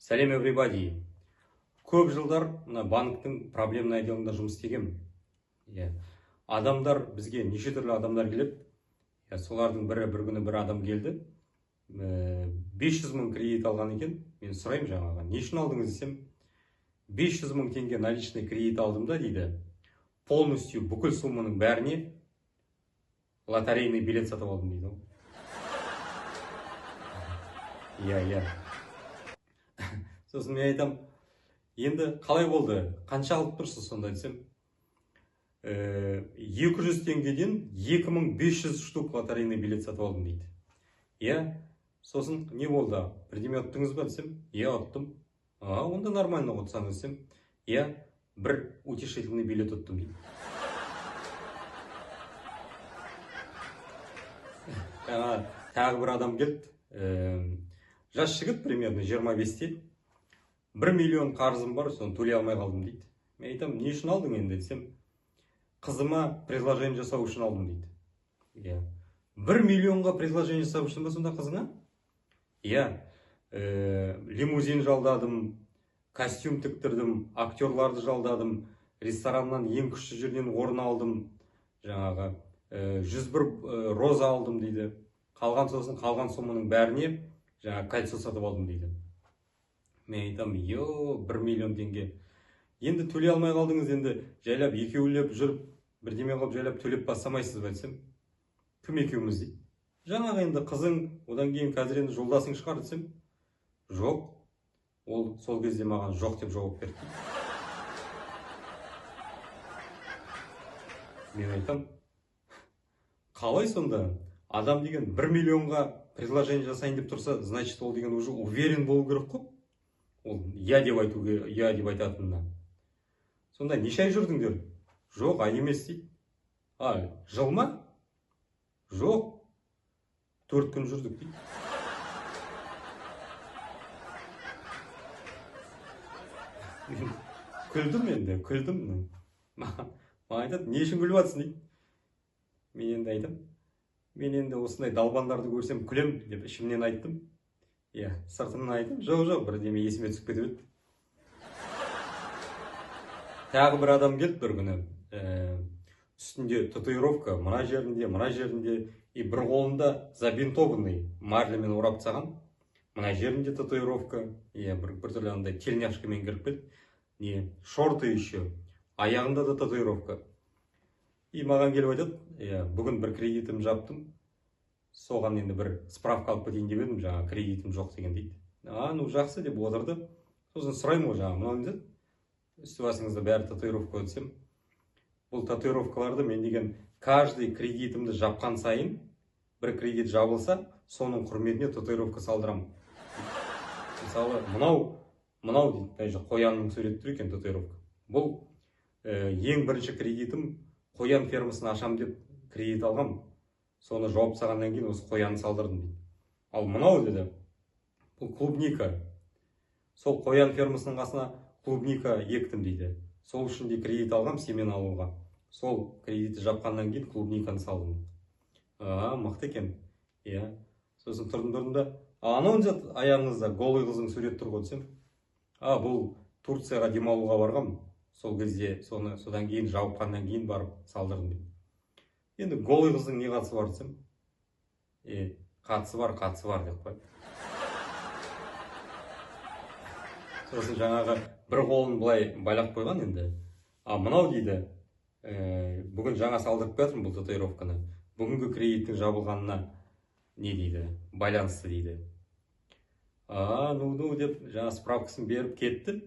Сәлем everybody. Көп жылдар банктің проблемный отделында жұмыс істегенмін. Адамдар, бізге неше түрлі адамдар келеді. Солардың бірі бір күні бір адам келді. 500 мың кредит алған екен. Мен сұраймын жаңаға, не үшін алдыңыз десем, 500 мың теңге наличный кредит алдым да дейді. Полностью бүкіл сумманың бәріне лотерейный билет сатып алдым дейді. Сосын мен айтам, енді қалай болды, қанша алып тұрсыз сонда десем, 200 теңгеден 2500 штук лотерейный билет сатып алдым дейді. Сосын не болды, бірдеме ұттыңыз ба десем, ұттым. Онда нормально ұтсаңыз десем, бір утешительный билет ұттым дейді. Тағы бір адам келді, жас жігіт примерно 25-те. 1 миллион қарызым бар, соны төлей алмай қалдым дейді. Мен айтам, не үшін алдың енді десем, қызыма предложение жасау үшін алдым дейді. 1 миллионға предложение жасау үшін ба сонда қызыңа? Лимузин жалдадым, костюм тіктірдім, актерларды жалдадым, рестораннан ең күшті жерден орын алдым, жаңағы 101 роза алдым дейді. Қалған соманың бәріне жаңа кольцо сатып алдым дейді. Мен айтам, 1 миллион теңге. Енді төлей алмай қалдыңыз, енді жайлап екеулеп жүріп, бірдеме қылып жайлап төлеп бастамайсыз ба десем, кім екеуміз дейді. Жаңағы енді қызың, одан кейін қазір енді жолдасың шығар десем, жоқ. Ол сол кезде маған жоқ деп жауап берді. Мен айтам, қалай сонда? Адам деген 1 миллионға предложение жасайын деп тұрса, значит, ол деген уже уверен болу керек қой. Ол деп айтатынына. Сонда неше ай жүрдіңдер? Жоқ, ай емес дейді. Жыл ма? Жоқ, 4 күн жүрдік дейді. Күлдім. Маған айтады, не үшін күліп жатсың дейді. Мен енді айтам, мен енді осындай далбандарды көрсем күлем деп ішімнен айттым. Сыртымнан айтым, жоқ, бірдеме есіме түсіп кетіп еді. Тағы бір адам келді бір күні. Үстінде татуировка, мына жерінде, и бір қолында забинтованный марлемен орап тастаған. Мына жерінде татуировка, бір түрлі андай тельняшкамен кіріп келді. Шорты еще, аяғында да татуировка. И маған келіп айтады, бүгін бір кредитім жаптым. Соған енді бір справка алып кетейін деп едім, жаңа кредитім жоқ деген дейді. Жақсы деп отырды. Сосын сұраймын ғой жаңа, мынау не? Үсті басыңызда бәрі татуировка десем, бұл татуировкаларды мен деген каждый кредитімді жапқан сайын, бір кредит жабылса, соның құрметіне татуировка салдырам. Мысалы, мынау дейді, қоянның суреті тұр екен татуировка. Бұл ең бірінші кредитім қоян фермасын ашам деп кредит алғам. Соны жауап сағаннан кейін осы қоянды салдырдым дейді. Ал мынау деді, бұл клубника. Сол қоян фермасының қасына клубника ектім дейді. Сол үшін де кредит алғам семен алуға. Сол кредитті жапқаннан кейін клубниканы салдым. Мықты екен. Сосын тұрдым да, анау аяғыңызда голый қыздың сурет тұр ғой десем, бұл Турцияға демалуға барғам. Сол кезде содан кейін жауапқаннан кейін барып салдырдым дейді. Енді голый қыздың не қатысы бар десем, қатысы бар деп қойды. Сосын жаңағы бір қолын былай байлап қойған енді. Мынау дейді, бүгін жаңа салдырып жатырмын бұл татуировканы. Бүгінгі кредиттің жабылғанына не дейді, байланысты дейді. Деп жаңа справкасын беріп кетті.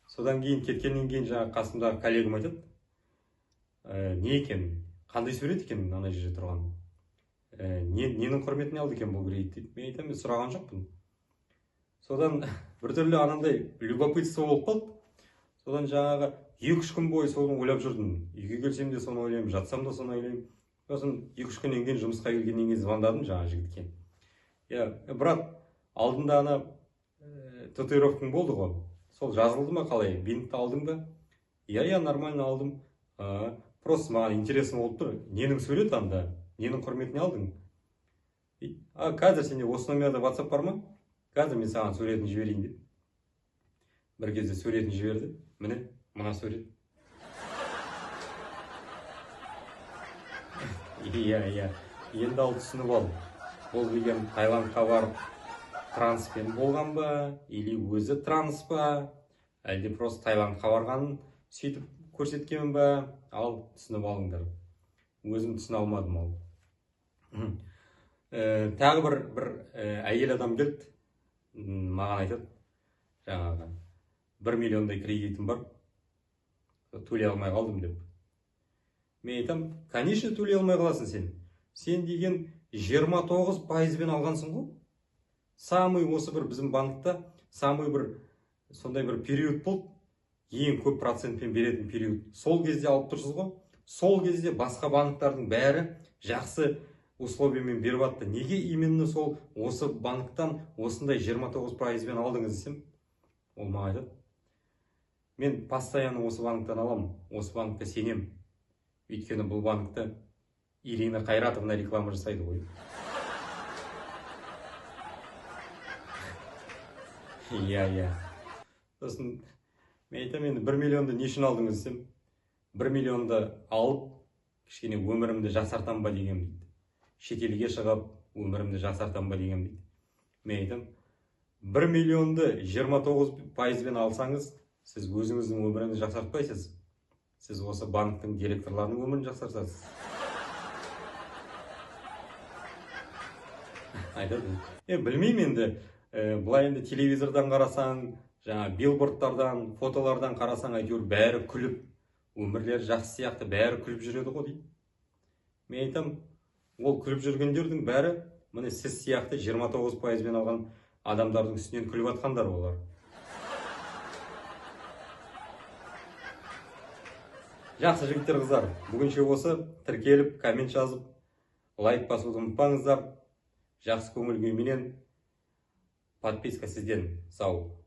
Содан кейін кеткеннен кейін жаңа қасымдағы коллегам айтады, не екен? Қандай сурет екен ана жерде тұрған? Ненің құрметіне алды екен бұл кредит дейді. Мен айтам, мен сұраған жоқпын. Содан бір түрлі анандай любопытство болып қалды. Содан жаңағы 2-3 күн бойы соны ойлап жүрдім. Үйге келсем де соны ойлаймын, жатсам да соны ойлаймын. Сосын 2-3 күннен кейін жұмысқа келгеннен кейін звондадым жаңа жігітке. Брат, алдында ана татуировкаң болды ғой. Сол жазылды ма қалай? Бинтті алдың ба? Нормально алдым. Просто маған интересно болып тұр. Ненің сурет анда? Ненің құрметіне алдың? Қазір сенде осы номерде WhatsApp бар ма? Қазір мен саған суретін жіберейін деп. бір кезде суретін жіберді. Міне, мына сурет. Иә. Енді ал түсініп ал. Бұл деген Таиландқа барып транспен болған ба, или өзі транс па, әлде просто Таиландқа барғанын сөйтіп көрсеткен ба, ал түсініп алыңдар. Өзім түсіне алмадым ал. Тағы бір әйел адам келді, маған айтады, жаңағы 1 миллиондай кредитім бар, төлей алмай қалдым деп. Мен айтам, конечно, төлей алмай қаласың сен. Сен деген 29%-бен алғансың ғой. Самый осы бір біздің банкта, самый бір сондай бір период болды, ең көп процентпен беретін период. Сол кезде алып тұрсыз ғой. Сол кезде басқа банктардың бәрі жақсы условиямен беріп атты. Неге именно сол осы банктан осындай 29%-бен алдыңыз десем, ол маған айтады. Мен постоянно осы банктан аламын, осы банкқа сенем. Өйткені бұл банкта Ирина Қайратовна реклама жасайды ғой. Иә. Сосын мен айтам, енді 1 миллионды не үшін алдыңыз десем, 1 миллионды алып, кішкене өмірімді жақсартам ба деген дейді. Шетелге шығып, өмірімді жақсартам ба деген дейді. Мен айтам, 1 миллионды 29%-бен алсаңыз, сіз өзіңіздің өміріңізді жақсартпайсыз. Сіз осы банктың директорларының өмірін жақсартасыз. Айтады. Білмеймін енді, бұлай енді телевизордан қарасаң, жаңа билбордтардан, фотолардан қарасаң, әйтеуір бәрі күліп, өмірлері жақсы сияқты, бәрі күліп жүреді ғой дейді. Мен айтам, ол күліп жүргендердің бәрі, міне сіз сияқты 29%-бен алған адамдардың үстінен күліп атқандар олар. Жақсы жігіттер, қыздар, бүгінше осы. Тіркеліп, коммент жазып, лайк басуды ұмытпаңыздар. Жақсы көңіл күйменен подписка сізден. Сау.